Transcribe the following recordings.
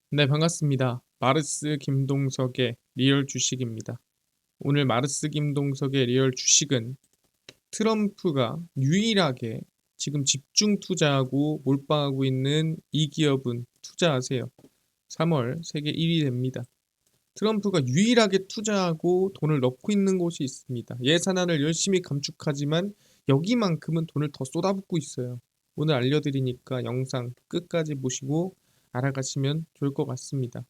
네, 반갑습니다. 마르스 김동석의 리얼 주식입니다. 오늘 마르스 김동석의 리얼 주식은 트럼프가 유일하게 지금 집중 투자하고 몰빵하고 있는 이 기업은 투자하세요. 3월 세계 1위 됩니다. 트럼프가 유일하게 투자하고 돈을 넣고 있는 곳이 있습니다. 예산안을 열심히 감축하지만 여기만큼은 돈을 더 쏟아붓고 있어요. 오늘 알려드리니까 영상 끝까지 보시고 알아가시면 좋을 것 같습니다.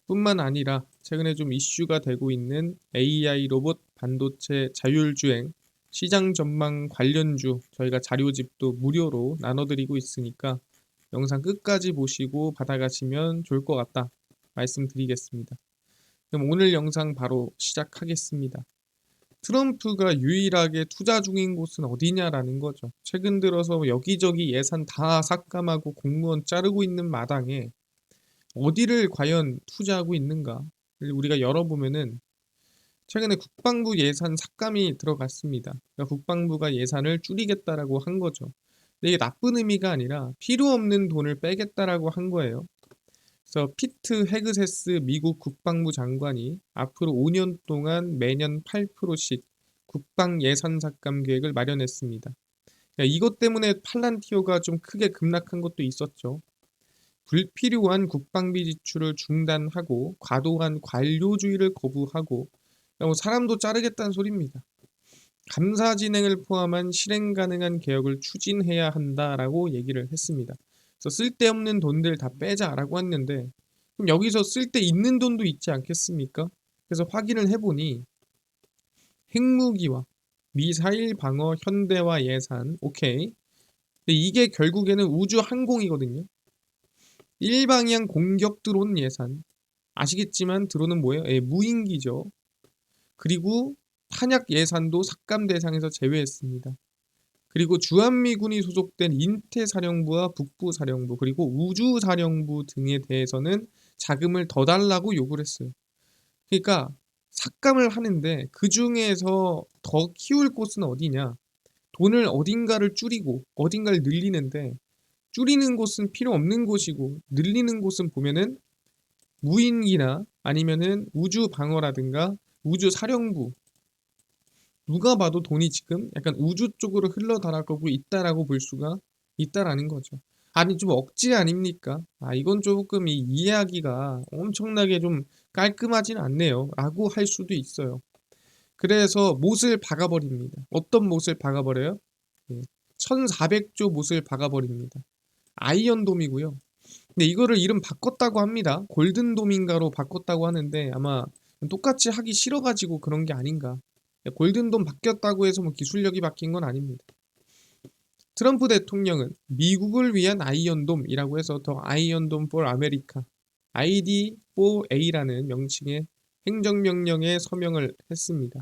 뿐만 아니라 최근에 좀 이슈가 되고 있는 AI 로봇 반도체 자율주행 시장 전망 관련주 저희가 자료집도 무료로 나눠드리고 있으니까 영상 끝까지 보시고 받아가시면 좋을 것 같다 말씀드리겠습니다. 그럼 오늘 영상 바로 시작하겠습니다. 트럼프가 유일하게 투자 중인 곳은 어디냐라는 거죠. 최근 들어서 여기저기 예산 다 삭감하고 공무원 자르고 있는 마당에 어디를 과연 투자하고 있는가? 우리가 열어보면은 최근에 국방부 예산 삭감이 들어갔습니다. 그러니까 국방부가 예산을 줄이겠다라고 한 거죠. 근데 이게 나쁜 의미가 아니라 필요 없는 돈을 빼겠다라고 한 거예요. 그래서 피트 헤그세스 미국 국방부 장관이 앞으로 5년 동안 매년 8%씩 국방 예산 삭감 계획을 마련했습니다. 그러니까 이것 때문에 팔란티오가 좀 크게 급락한 것도 있었죠. 불필요한 국방비 지출을 중단하고 과도한 관료주의를 거부하고 사람도 자르겠다는 소리입니다. 감사 진행을 포함한 실행 가능한 개혁을 추진해야 한다라고 얘기를 했습니다. 그래서 쓸데없는 돈들 다 빼자라고 했는데 그럼 여기서 쓸데 있는 돈도 있지 않겠습니까? 그래서 확인을 해보니 핵무기와 미사일 방어 현대화 예산 오케이. 근데 이게 결국에는 우주 항공이거든요. 일방향 공격 드론 예산. 아시겠지만 드론은 뭐예요? 예, 무인기죠. 그리고 탄약 예산도 삭감 대상에서 제외했습니다. 그리고 주한미군이 소속된 인태사령부와 북부사령부 그리고 우주사령부 등에 대해서는 자금을 더 달라고 요구를 했어요. 그러니까 삭감을 하는데 그 중에서 더 키울 곳은 어디냐? 돈을 어딘가를 줄이고 어딘가를 늘리는데 줄이는 곳은 필요 없는 곳이고 늘리는 곳은 보면은 무인기나 아니면은 우주 방어라든가 우주 사령부 누가 봐도 돈이 지금 약간 우주 쪽으로 흘러나가고 있다라고 볼 수가 있다라는 거죠. 아니 좀 억지 아닙니까? 아 이건 조금 이 이해하기가 엄청나게 좀 깔끔하진 않네요. 라고 할 수도 있어요. 그래서 못을 박아버립니다. 어떤 못을 박아버려요? 예, 1400조 못을 박아버립니다. 아이언돔이고요. 근데 이거를 이름 바꿨다고 합니다. 골든돔인가로 바꿨다고 하는데 아마 똑같이 하기 싫어가지고 그런 게 아닌가. 골든돔 바뀌었다고 해서 뭐 기술력이 바뀐 건 아닙니다. 트럼프 대통령은 미국을 위한 아이언돔이라고 해서 더 아이언돔 for 아메리카 ID4A라는 명칭의 행정명령에 서명을 했습니다.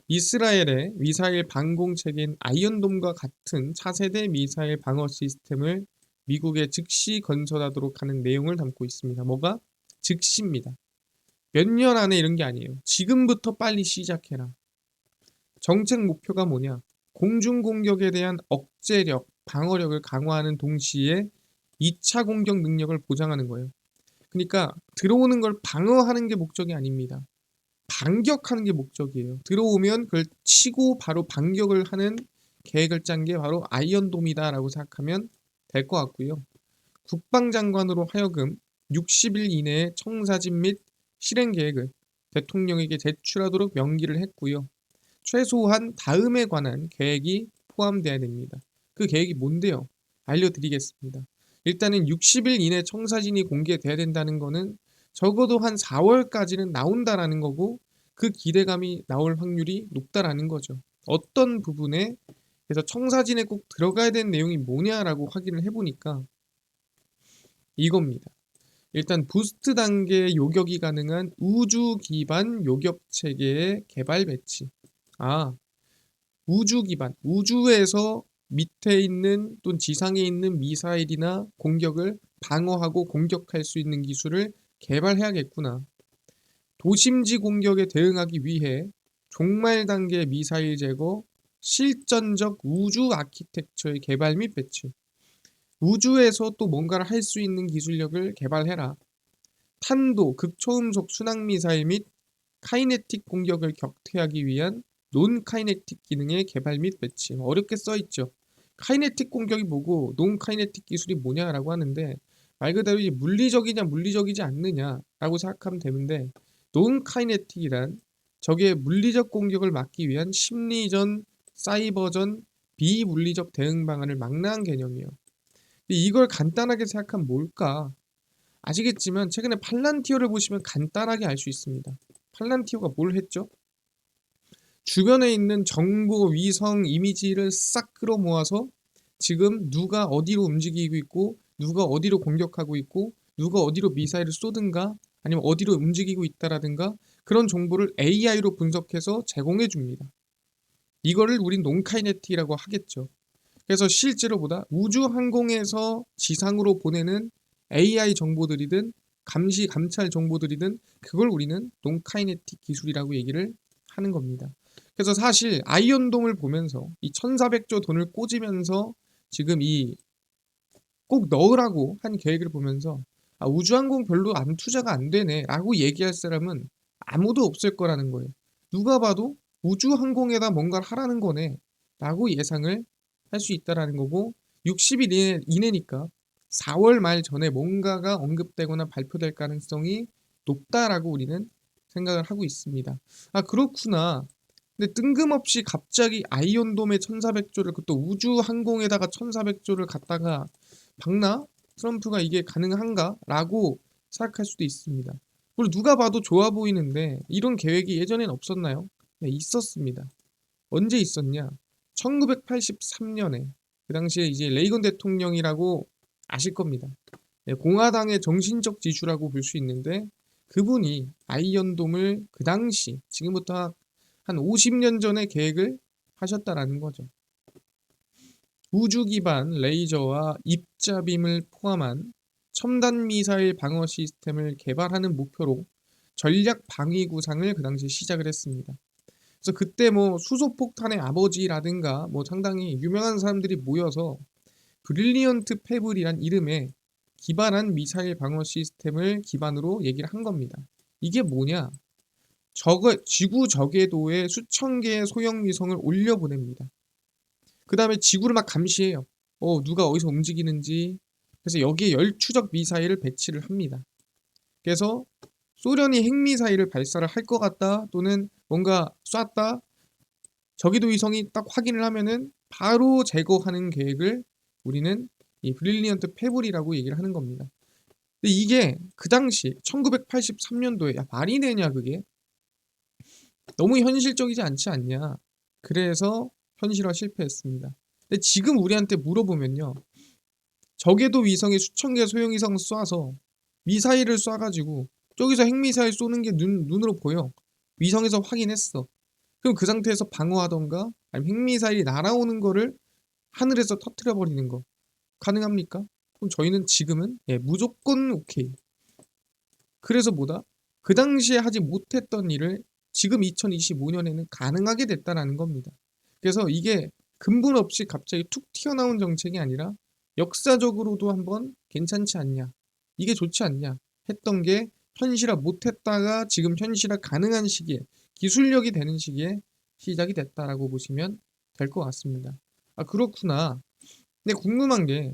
이스라엘의 미사일 방공 체계인 아이언돔과 같은 차세대 미사일 방어 시스템을 미국에 즉시 건설하도록 하는 내용을 담고 있습니다. 뭐가? 즉시입니다. 몇 년 안에 이런 게 아니에요. 지금부터 빨리 시작해라. 정책 목표가 뭐냐? 공중 공격에 대한 억제력, 방어력을 강화하는 동시에 2차 공격 능력을 보장하는 거예요. 그러니까 들어오는 걸 방어하는 게 목적이 아닙니다. 반격하는 게 목적이에요. 들어오면 그걸 치고 바로 반격을 하는 계획을 짠 게 바로 아이언돔이다라고 생각하면 될 것 같고요. 국방장관으로 하여금 60일 이내에 청사진 및 실행 계획을 대통령에게 제출하도록 명기를 했고요. 최소한 다음에 관한 계획이 포함돼야 됩니다. 그 계획이 뭔데요? 알려드리겠습니다. 일단은 60일 이내 청사진이 공개돼야 된다는 거는 적어도 한 4월까지는 나온다라는 거고 그 기대감이 나올 확률이 높다라는 거죠. 어떤 부분에 그래서 청사진에 꼭 들어가야 되는 내용이 뭐냐라고 확인을 해보니까 이겁니다. 일단 부스트 단계 요격이 가능한 우주 기반 요격 체계의 개발 배치. 아, 우주 기반, 우주에서 밑에 있는 또는 지상에 있는 미사일이나 공격을 방어하고 공격할 수 있는 기술을 개발해야겠구나. 도심지 공격에 대응하기 위해 종말 단계 미사일 제거, 실전적 우주 아키텍처의 개발 및 배치. 우주에서 또 뭔가를 할 수 있는 기술력을 개발해라. 탄도, 극초음속 순항미사일 및 카이네틱 공격을 격퇴하기 위한 논카이네틱 기능의 개발 및 배치. 어렵게 써있죠. 카이네틱 공격이 뭐고 논카이네틱 기술이 뭐냐라고 하는데, 말 그대로 이 물리적이냐 물리적이지 않느냐라고 생각하면 되는데, 논카이네틱이란 적의 물리적 공격을 막기 위한 심리전, 사이버전, 비물리적 대응 방안을 망라한 개념이에요. 이걸 간단하게 생각하면 뭘까? 아시겠지만 최근에 팔란티어를 보시면 간단하게 알 수 있습니다. 팔란티어가 뭘 했죠? 주변에 있는 정보, 위성, 이미지를 싹 끌어모아서 지금 누가 어디로 움직이고 있고, 누가 어디로 공격하고 있고, 누가 어디로 미사일을 쏘든가 아니면 어디로 움직이고 있다라든가 그런 정보를 AI로 분석해서 제공해 줍니다. 이거를 우린 논카이네틱이라고 하겠죠. 그래서 실제로 보다 우주항공에서 지상으로 보내는 AI 정보들이든 감시 감찰 정보들이든 그걸 우리는 논카이네틱 기술이라고 얘기를 하는 겁니다. 그래서 사실 아이언돔을 보면서 이 1400조 돈을 꽂으면서 지금 이 꼭 넣으라고 한 계획을 보면서 우주항공 별로 안 투자가 안 되네 라고 얘기할 사람은 아무도 없을 거라는 거예요. 누가 봐도 우주항공에다 뭔가를 하라는 거네 라고 예상을 할 수 있다라는 거고, 60일 이내니까 4월 말 전에 뭔가가 언급되거나 발표될 가능성이 높다라고 우리는 생각을 하고 있습니다. 그렇구나. 근데 뜬금없이 갑자기 아이언돔에 1400조를, 그것도 우주항공에다가 1400조를 갖다가 박나? 트럼프가 이게 가능한가? 라고 생각할 수도 있습니다. 그리고 누가 봐도 좋아 보이는데 이런 계획이 예전엔 없었나요? 네, 있었습니다. 언제 있었냐? 1983년에 그 당시에 이제 레이건 대통령이라고 아실 겁니다. 네, 공화당의 정신적 지주라고 볼 수 있는데 그분이 아이언돔을 그 당시 지금부터 한 50년 전에 계획을 하셨다라는 거죠. 우주 기반 레이저와 입자빔을 포함한 첨단 미사일 방어 시스템을 개발하는 목표로 전략 방위 구상을 그 당시 시작을 했습니다. 그래서 그때 뭐 수소폭탄의 아버지라든가 뭐 상당히 유명한 사람들이 모여서 브릴리언트 패블이란 이름의 기반한 미사일 방어 시스템을 기반으로 얘기를 한 겁니다. 이게 뭐냐? 지구 저궤도에 수천 개의 소형 위성을 올려보냅니다. 그 다음에 지구를 막 감시해요. 누가 어디서 움직이는지. 그래서 여기에 열추적 미사일을 배치를 합니다. 그래서 소련이 핵미사일을 발사를 할 것 같다 또는 뭔가 쐈다, 저기도 위성이 딱 확인을 하면은 바로 제거하는 계획을 우리는 이 브릴리언트 패블이라고 얘기를 하는 겁니다. 근데 이게 그 당시 1983년도에 말이 되냐 그게? 너무 현실적이지 않지 않냐? 그래서 현실화 실패했습니다. 근데 지금 우리한테 물어보면요, 적에도 위성이 수천 개의 소형위성 쏴서 미사일을 쏴가지고 저기서 핵미사일 쏘는 게 눈으로 보여. 위성에서 확인했어. 그럼 그 상태에서 방어하던가 아니면 핵미사일이 날아오는 거를 하늘에서 터뜨려 버리는 거 가능합니까? 그럼 저희는 지금은 무조건 오케이. 그래서 뭐다? 그 당시에 하지 못했던 일을 지금 2025년에는 가능하게 됐다라는 겁니다. 그래서 이게 근본 없이 갑자기 툭 튀어나온 정책이 아니라 역사적으로도 한번 괜찮지 않냐, 이게 좋지 않냐 했던 게 현실화 못했다가 지금 현실화 가능한 시기에, 기술력이 되는 시기에 시작이 됐다라고 보시면 될 것 같습니다. 그렇구나. 근데 궁금한 게,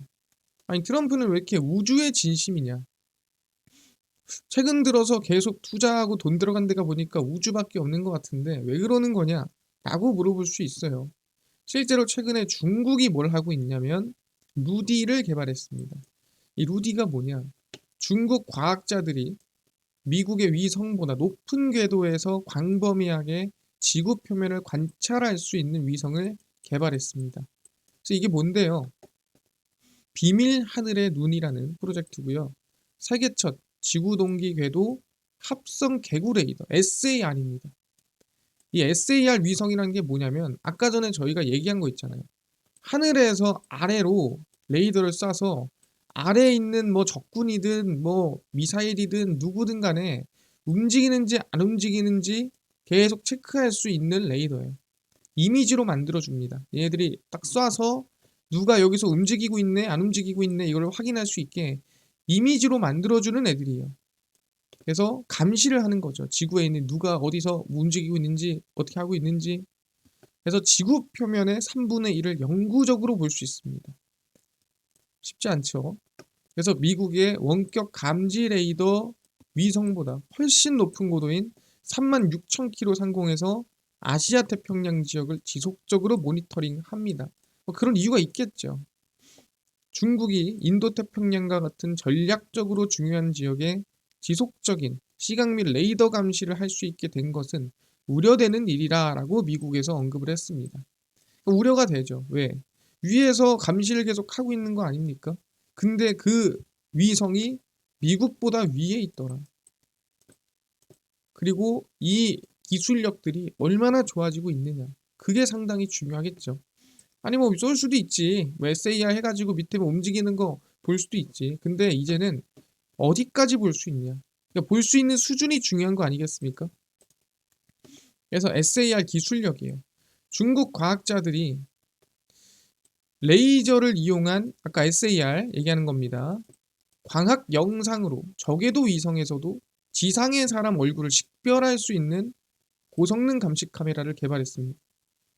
아니 트럼프는 왜 이렇게 우주에 진심이냐? 최근 들어서 계속 투자하고 돈 들어간 데가 보니까 우주밖에 없는 것 같은데 왜 그러는 거냐? 라고 물어볼 수 있어요. 실제로 최근에 중국이 뭘 하고 있냐면 루디를 개발했습니다. 이 루디가 뭐냐? 중국 과학자들이 미국의 위성보다 높은 궤도에서 광범위하게 지구 표면을 관찰할 수 있는 위성을 개발했습니다. 그래서 이게 뭔데요? 비밀 하늘의 눈이라는 프로젝트고요. 세계 첫 지구 동기 궤도 합성 개구 레이더 SAR입니다. 이 SAR 위성이라는 게 뭐냐면 아까 전에 저희가 얘기한 거 있잖아요. 하늘에서 아래로 레이더를 쏴서 아래에 있는 뭐 적군이든 뭐 미사일이든 누구든 간에 움직이는지 안 움직이는지 계속 체크할 수 있는 레이더예요. 이미지로 만들어줍니다. 얘네들이 딱 쏴서 누가 여기서 움직이고 있네 안 움직이고 있네 이걸 확인할 수 있게 이미지로 만들어주는 애들이에요. 그래서 감시를 하는 거죠. 지구에 있는 누가 어디서 움직이고 있는지, 어떻게 하고 있는지. 그래서 지구 표면의 3분의 1을 영구적으로 볼 수 있습니다. 쉽지 않죠. 그래서 미국의 원격 감지 레이더 위성보다 훨씬 높은 고도인 36,000km 상공에서 아시아 태평양 지역을 지속적으로 모니터링합니다. 뭐 그런 이유가 있겠죠. 중국이 인도 태평양과 같은 전략적으로 중요한 지역에 지속적인 시각 및 레이더 감시를 할 수 있게 된 것은 우려되는 일이라고 미국에서 언급을 했습니다. 우려가 되죠. 왜? 위에서 감시를 계속 하고 있는 거 아닙니까? 근데 그 위성이 미국보다 위에 있더라. 그리고 이 기술력들이 얼마나 좋아지고 있느냐. 그게 상당히 중요하겠죠. 아니 뭐 쏠 수도 있지. 뭐 SAR 해가지고 밑에 뭐 움직이는 거 볼 수도 있지. 근데 이제는 어디까지 볼 수 있냐. 그러니까 볼 수 있는 수준이 중요한 거 아니겠습니까? 그래서 SAR 기술력이에요. 중국 과학자들이 레이저를 이용한 아까 SAR 얘기하는 겁니다. 광학 영상으로 저궤도 위성에서도 지상의 사람 얼굴을 식별할 수 있는 고성능 감시 카메라를 개발했습니다.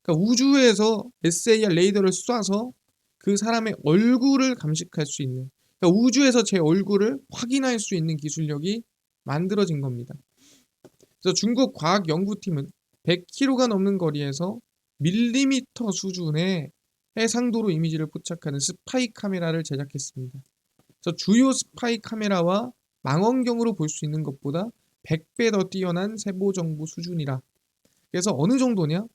그러니까 우주에서 SAR 레이더를 쏴서 그 사람의 얼굴을 감식할 수 있는, 그러니까 우주에서 제 얼굴을 확인할 수 있는 기술력이 만들어진 겁니다. 그래서 중국 과학 연구팀은 100km가 넘는 거리에서 밀리미터 수준의 해상도로 이미지를 포착하는 스파이 카메라를 제작했습니다. 그래서 주요 스파이 카메라와 망원경으로 볼 수 있는 것보다 100배 더 뛰어난 세부 정보 수준이라. 그래서 어느 정도냐?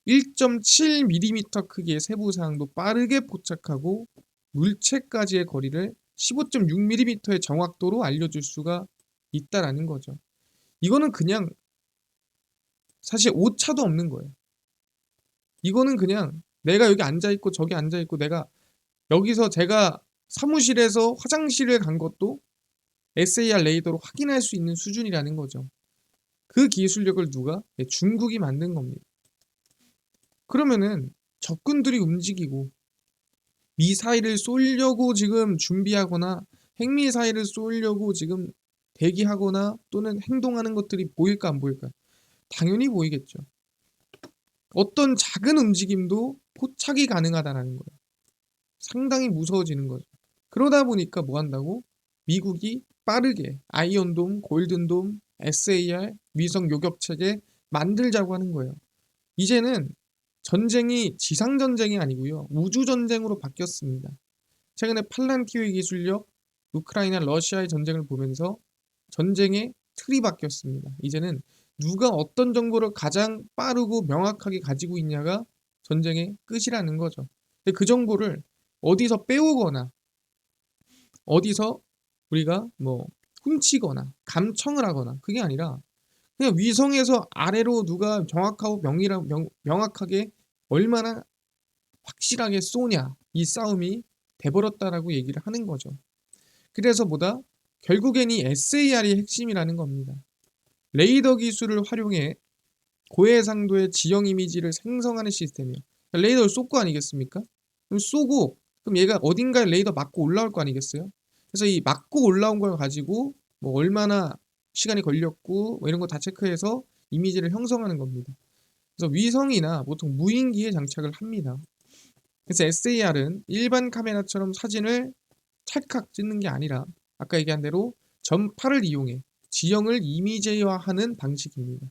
1.7mm 크기의 세부 사항도 빠르게 포착하고 물체까지의 거리를 15.6mm의 정확도로 알려줄 수가 있다라는 거죠. 이거는 그냥 사실 오차도 없는 거예요. 이거는 그냥 내가 여기 앉아있고 저기 앉아있고 내가 여기서 제가 사무실에서 화장실을 간 것도 SAR 레이더로 확인할 수 있는 수준이라는 거죠. 그 기술력을 누가? 네, 중국이 만든 겁니다. 그러면은 적군들이 움직이고 미사일을 쏘려고 지금 준비하거나 핵미사일을 쏘려고 지금 대기하거나 또는 행동하는 것들이 보일까 안 보일까? 당연히 보이겠죠. 어떤 작은 움직임도 포착이 가능하다는 거예요. 상당히 무서워지는 거죠. 그러다 보니까 뭐 한다고? 미국이 빠르게 아이언돔, 골든돔, SAR, 위성 요격체계 만들자고 하는 거예요. 이제는 전쟁이 지상전쟁이 아니고요. 우주전쟁으로 바뀌었습니다. 최근에 팔란티오의 기술력, 우크라이나 러시아의 전쟁을 보면서 전쟁의 틀이 바뀌었습니다. 이제는 누가 어떤 정보를 가장 빠르고 명확하게 가지고 있냐가 전쟁의 끝이라는 거죠. 근데 그 정보를 어디서 빼오거나 어디서 우리가 뭐 훔치거나 감청을 하거나 그게 아니라 그냥 위성에서 아래로 누가 정확하고 명확하게 얼마나 확실하게 쏘냐 이 싸움이 돼버렸다라고 얘기를 하는 거죠. 그래서 뭐다? 결국엔 이 SAR이 핵심이라는 겁니다. 레이더 기술을 활용해 고해상도의 지형 이미지를 생성하는 시스템이에요. 레이더를 쏠 거 아니겠습니까? 그럼 쏘고 그럼 얘가 어딘가에 레이더 맞고 올라올 거 아니겠어요? 그래서 이 맞고 올라온 걸 가지고 뭐 얼마나 시간이 걸렸고 뭐 이런 거 다 체크해서 이미지를 형성하는 겁니다. 그래서 위성이나 보통 무인기에 장착을 합니다. 그래서 SAR은 일반 카메라처럼 사진을 찰칵 찍는 게 아니라 아까 얘기한 대로 전파를 이용해 지형을 이미지화하는 방식입니다.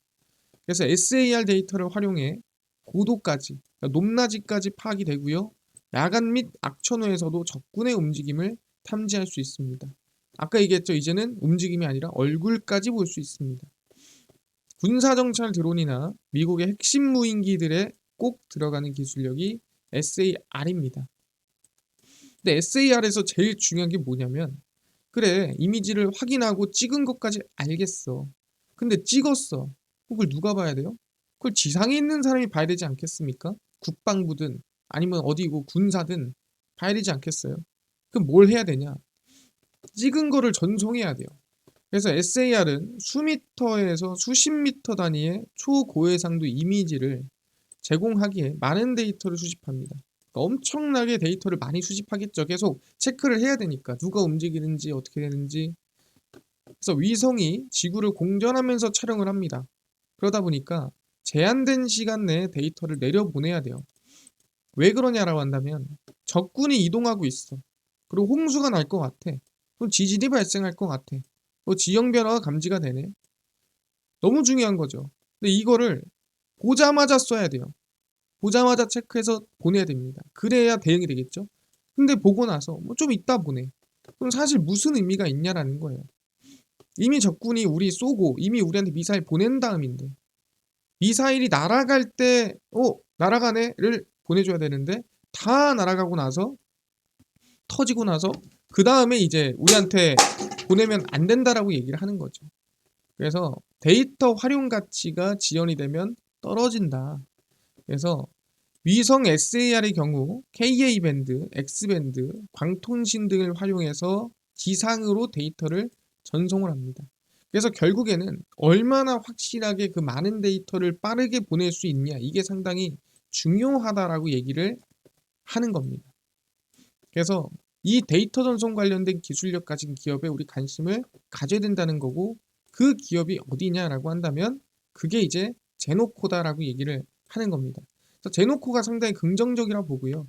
그래서 SAR 데이터를 활용해 고도까지, 그러니까 높낮이까지 파악이 되고요. 야간 및 악천후에서도 적군의 움직임을 탐지할 수 있습니다. 아까 얘기했죠. 이제는 움직임이 아니라 얼굴까지 볼 수 있습니다. 군사정찰 드론이나 미국의 핵심 무인기들에 꼭 들어가는 기술력이 SAR입니다. 근데 SAR에서 제일 중요한 게 뭐냐면 그래 이미지를 확인하고 찍은 것까지 알겠어. 근데 찍었어. 그걸 누가 봐야 돼요? 그걸 지상에 있는 사람이 봐야 되지 않겠습니까? 국방부든 아니면 어디고 군사든 봐야 되지 않겠어요? 그럼 뭘 해야 되냐? 찍은 거를 전송해야 돼요. 그래서 SAR은 수미터에서 수십 미터 단위의 초고해상도 이미지를 제공하기에 많은 데이터를 수집합니다. 그러니까 엄청나게 데이터를 많이 수집하겠죠. 계속 체크를 해야 되니까 누가 움직이는지 어떻게 되는지. 그래서 위성이 지구를 공전하면서 촬영을 합니다. 그러다 보니까 제한된 시간 내에 데이터를 내려보내야 돼요. 왜 그러냐라고 한다면 적군이 이동하고 있어. 그리고 홍수가 날 것 같아. 또 지진이 발생할 것 같아. 또 지형 변화가 감지가 되네. 너무 중요한 거죠. 근데 이거를 보자마자 써야 돼요. 보자마자 체크해서 보내야 됩니다. 그래야 대응이 되겠죠. 근데 보고 나서 뭐 좀 이따 보내. 그럼 사실 무슨 의미가 있냐라는 거예요. 이미 적군이 우리 쏘고 이미 우리한테 미사일 보낸 다음인데 미사일이 날아갈 때 날아가네를 보내줘야 되는데 다 날아가고 나서 터지고 나서 그 다음에 이제 우리한테 보내면 안 된다라고 얘기를 하는 거죠. 그래서 데이터 활용 가치가 지연이 되면 떨어진다. 그래서 위성 SAR의 경우 Ka-밴드, X밴드, 광통신 등을 활용해서 지상으로 데이터를 전송을 합니다. 그래서 결국에는 얼마나 확실하게 그 많은 데이터를 빠르게 보낼 수 있냐, 이게 상당히 중요하다라고 얘기를 하는 겁니다. 그래서 이 데이터 전송 관련된 기술력 가진 기업에 우리 관심을 가져야 된다는 거고, 그 기업이 어디냐라고 한다면 그게 이제 제노코다라고 얘기를 하는 겁니다. 그래서 제노코가 상당히 긍정적이라 보고요.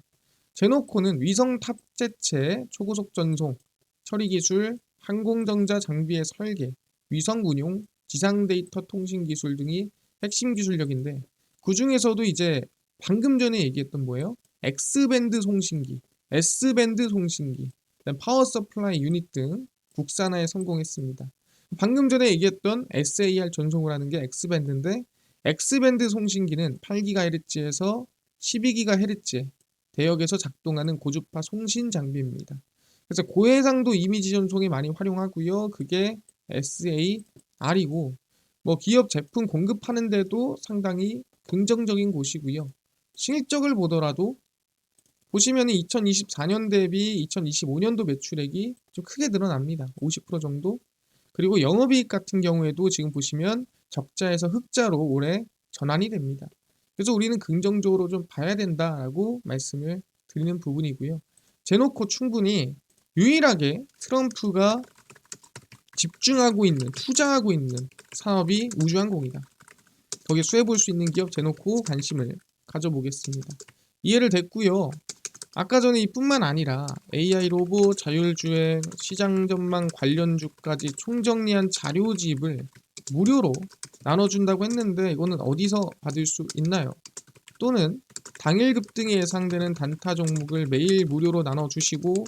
제노코는 위성 탑재체, 초고속 전송, 처리 기술, 항공전자 장비의 설계, 위성 운용, 지상 데이터 통신 기술 등이 핵심 기술력인데, 그 중에서도 이제 방금 전에 얘기했던 뭐예요? X밴드 송신기, S밴드 송신기, 파워 서플라이 유닛 등 국산화에 성공했습니다. 방금 전에 얘기했던 SAR 전송을 하는 게 X밴드인데, X밴드 송신기는 8GHz에서 12GHz 대역에서 작동하는 고주파 송신 장비입니다. 그래서 고해상도 이미지 전송에 많이 활용하고요. 그게 SAR이고, 뭐 기업 제품 공급하는 데도 상당히 긍정적인 곳이고요. 실적을 보더라도 보시면 2024년 대비 2025년도 매출액이 좀 크게 늘어납니다. 50% 정도. 그리고 영업이익 같은 경우에도 지금 보시면 적자에서 흑자로 올해 전환이 됩니다. 그래서 우리는 긍정적으로 좀 봐야 된다라고 말씀을 드리는 부분이고요. 제놓고 충분히 유일하게 트럼프가 집중하고 있는, 투자하고 있는 사업이 우주항공이다. 거기에 수혜볼 수 있는 기업 제놓고 관심을 가져보겠습니다. 이해를 됐고요. 아까 전에 이뿐만 아니라 AI 로봇, 자율주행, 시장 전망 관련주까지 총정리한 자료집을 무료로 나눠준다고 했는데, 이거는 어디서 받을 수 있나요? 또는 당일 급등이 예상되는 단타 종목을 매일 무료로 나눠주시고,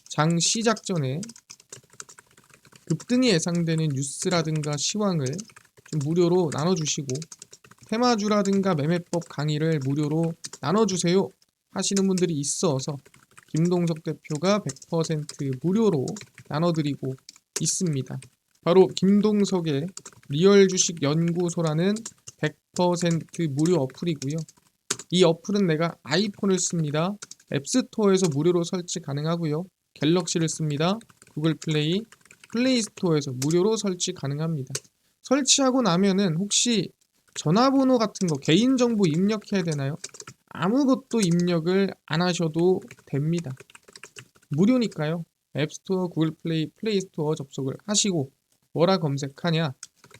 장 시작 전에 급등이 예상되는 뉴스라든가 시황을 좀 무료로 나눠주시고, 테마주라든가 매매법 강의를 무료로 나눠주세요 하시는 분들이 있어서 김동석 대표가 100% 무료로 나눠드리고 있습니다. 바로 김동석의 리얼 주식 연구소라는 100% 무료 어플이고요. 이 어플은 내가 아이폰을 씁니다. 앱스토어에서 무료로 설치 가능하고요. 갤럭시를 씁니다. 구글 플레이, 플레이스토어에서 무료로 설치 가능합니다. 설치하고 나면은 혹시 전화번호 같은 거 개인정보 입력해야 되나요? 아무것도 입력을 안 하셔도 됩니다. 무료니까요. 앱스토어, 구글 플레이, 플레이스토어 접속을 하시고 뭐라 검색하냐?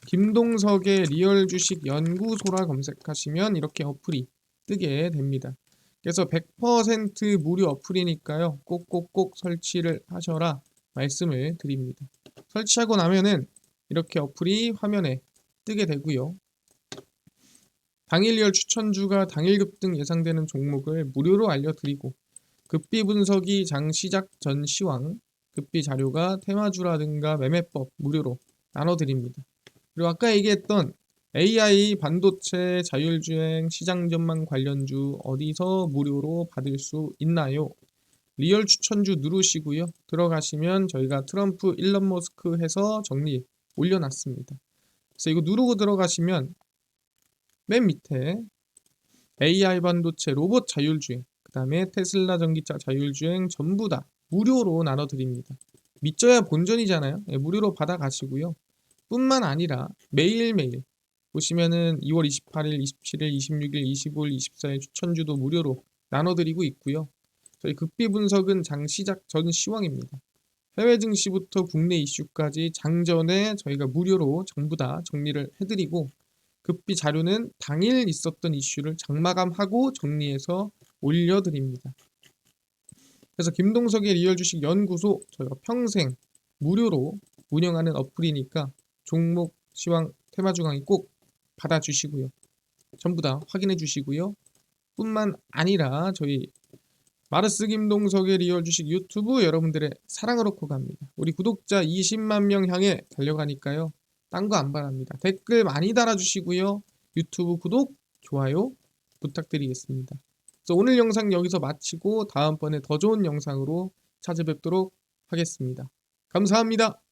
김동석의 리얼 주식 연구소라 검색하시면 이렇게 어플이 뜨게 됩니다. 그래서 100% 무료 어플이니까요. 꼭꼭꼭 설치를 하셔라 말씀을 드립니다. 설치하고 나면은 이렇게 어플이 화면에 뜨게 되고요. 당일 리얼 추천주가 당일 급등 예상되는 종목을 무료로 알려드리고, 급비 분석이 장 시작 전 시황, 급비 자료가 테마주라든가 매매법 무료로 나눠드립니다. 그리고 아까 얘기했던 AI, 반도체, 자율주행, 시장 전망 관련주 어디서 무료로 받을 수 있나요? 리얼 추천주 누르시고요. 들어가시면 저희가 트럼프, 일론 머스크 해서 정리 올려놨습니다. 그래서 이거 누르고 들어가시면 맨 밑에 AI 반도체, 로봇 자율주행, 그 다음에 테슬라 전기차 자율주행 전부 다 무료로 나눠드립니다. 믿져야 본전이잖아요. 네, 무료로 받아가시고요. 뿐만 아니라 매일매일 보시면은 2월 28일, 27일, 26일, 25일, 24일 추천주도 무료로 나눠드리고 있고요. 저희 급비 분석은 장 시작 전 시황입니다. 해외 증시부터 국내 이슈까지 장전에 저희가 무료로 전부 다 정리를 해드리고, 급비 자료는 당일 있었던 이슈를 장마감하고 정리해서 올려드립니다. 그래서 김동석의 리얼 주식 연구소 저희가 평생 무료로 운영하는 어플이니까 종목, 시황, 테마 주강이 꼭 받아주시고요. 전부 다 확인해 주시고요. 뿐만 아니라 저희 마르스 김동석의 리얼 주식 유튜브 여러분들의 사랑으로 커갑니다. 우리 구독자 20만 명 향해 달려가니까요. 딴 거 안 바랍니다. 댓글 많이 달아주시고요. 유튜브 구독, 좋아요 부탁드리겠습니다. 그래서 오늘 영상 여기서 마치고 다음번에 더 좋은 영상으로 찾아뵙도록 하겠습니다. 감사합니다.